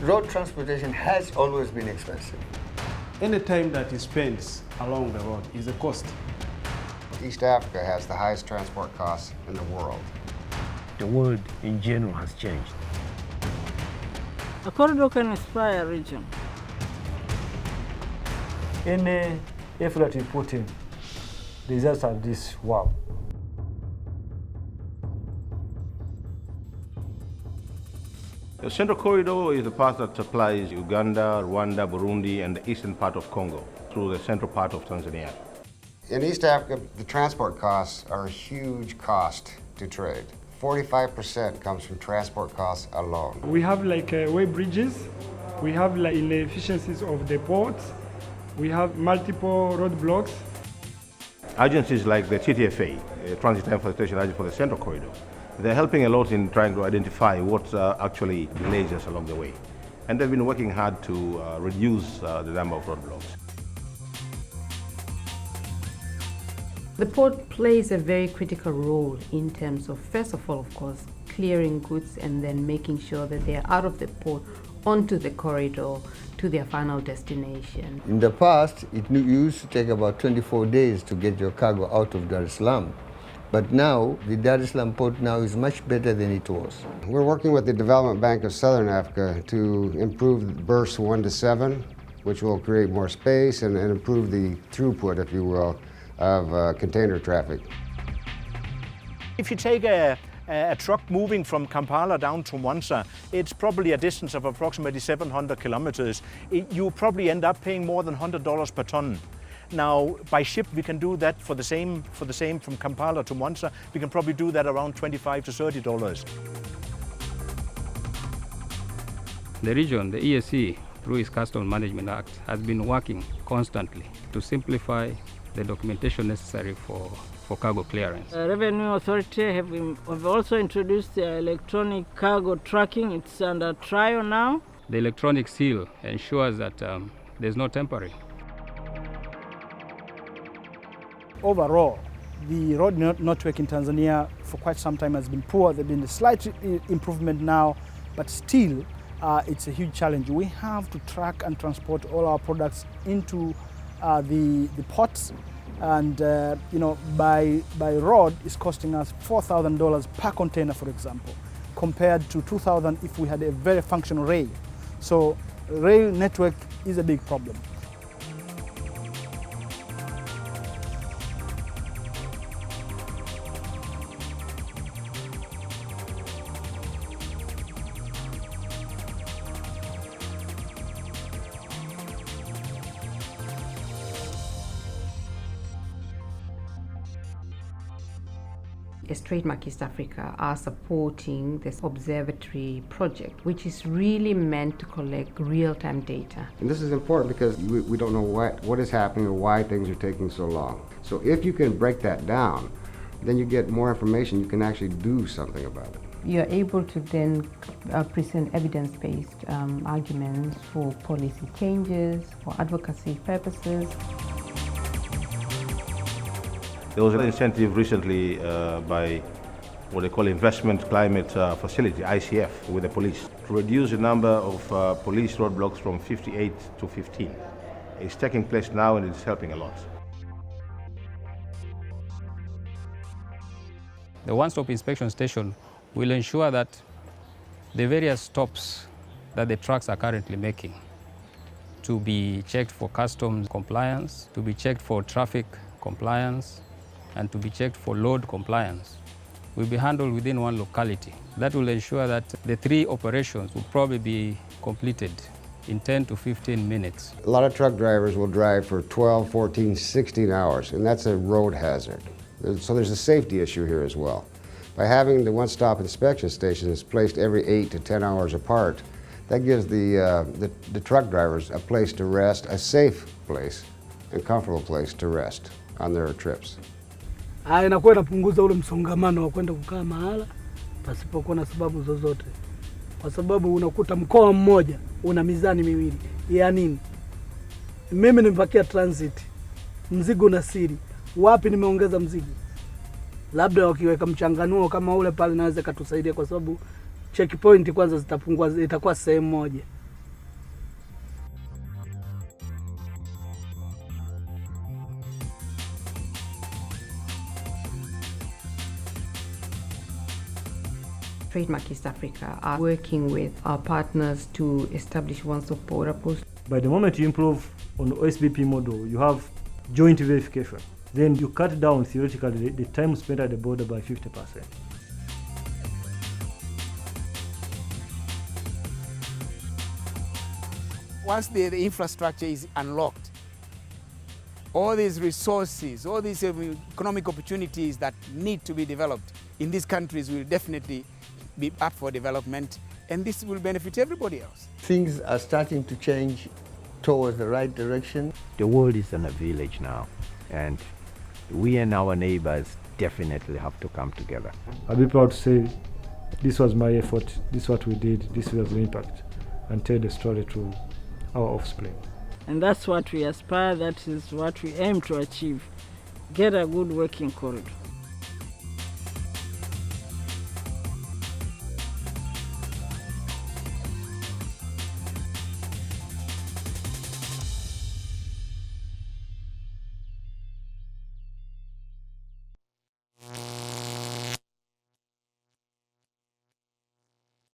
Road transportation has always been expensive. Any time that is spent along the road is a cost. East Africa has the highest transport costs in the world. The world in general has changed. A corridor can inspire a region. Any effort you put in, the results are this wow. The Central Corridor is the path that supplies Uganda, Rwanda, Burundi, and the eastern part of Congo through the central part of Tanzania. In East Africa, the transport costs are a huge cost to trade. 45% comes from transport costs alone. We have way bridges, we have inefficiencies of the ports, we have multiple roadblocks. Agencies like the CCTTFA, Transit Time Facilitation Agency for the Central Corridor, they're helping a lot in trying to identify what actually delays us along the way. And they've been working hard to reduce the number of roadblocks. The port plays a very critical role in terms of, first of all, of course, clearing goods and then making sure that they are out of the port onto the corridor to their final destination. In the past, it used to take about 24 days to get your cargo out of Dar es Salaam. But now, the Dar es Salaam port now is much better than it was. We're working with the Development Bank of Southern Africa to improve berths 1 to 7, which will create more space and improve the throughput, if you will, of container traffic. If you take a truck moving from Kampala down to Mwanza, it's probably a distance of approximately 700 kilometers. You probably end up paying more than $100 per ton. Now, by ship, we can do that for the same from Kampala to Mwanza. We can probably do that around $25 to $30. The region, the ESC, through its Customs Management Act, has been working constantly to simplify the documentation necessary for cargo clearance. The Revenue Authority have also introduced the electronic cargo tracking. It's under trial now. The electronic seal ensures that there's no tampering. Overall, the road network in Tanzania for quite some time has been poor. There's been a slight improvement now, but still it's a huge challenge. We have to track and transport all our products into the ports, and by road it's costing us $4,000 per container, for example, compared to $2,000 if we had a very functional rail. So rail network is a big problem. Trademark East Africa are supporting this observatory project, which is really meant to collect real-time data. And this is important because we don't know what is happening or why things are taking so long. So if you can break that down, then you get more information, you can actually do something about it. You're able to then present evidence-based arguments for policy changes, for advocacy purposes. There was an incentive recently by what they call Investment Climate Facility, ICF, with the police, to reduce the number of police roadblocks from 58 to 15. It's taking place now and it's helping a lot. The one-stop inspection station will ensure that the various stops that the trucks are currently making to be checked for customs compliance, to be checked for traffic compliance, and to be checked for load compliance will be handled within one locality. That will ensure that the 3 operations will probably be completed in 10 to 15 minutes. A lot of truck drivers will drive for 12, 14, 16 hours, and that's a road hazard. So there's a safety issue here as well. By having the one-stop inspection stations placed every 8 to 10 hours apart, that gives the truck drivers a place to rest, a safe place and comfortable place to rest on their trips. Inakuwa inapunguza ule msongamano wa kwenda kukaa mahala pasipokuwa na sababu zozote, kwa sababu unakuta mkoa mmoja una mizani miwili. Ya nini? Mimi nimepakia transit, mzigo na siri, wapi nimeongeza mzigo? Labda wakiweka mchanganuo kama ule pale naweza katusaidia, kwa sababu checkpoint kwanza zitapungua, itakuwa sehemu moja. Trademark East Africa are working with our partners to establish one-stop border posts. By the moment you improve on the OSBP model, you have joint verification. Then you cut down, theoretically, the time spent at the border by 50%. Once the infrastructure is unlocked, all these resources, all these economic opportunities that need to be developed in these countries will definitely be up for development, and this will benefit everybody else. Things are starting to change towards the right direction. The world is in a village now, and we and our neighbors definitely have to come together. I'll be proud to say, this was my effort, this is what we did, this was the impact, and tell the story to our offspring. And that's what we aspire, that is what we aim to achieve. Get a good working corridor.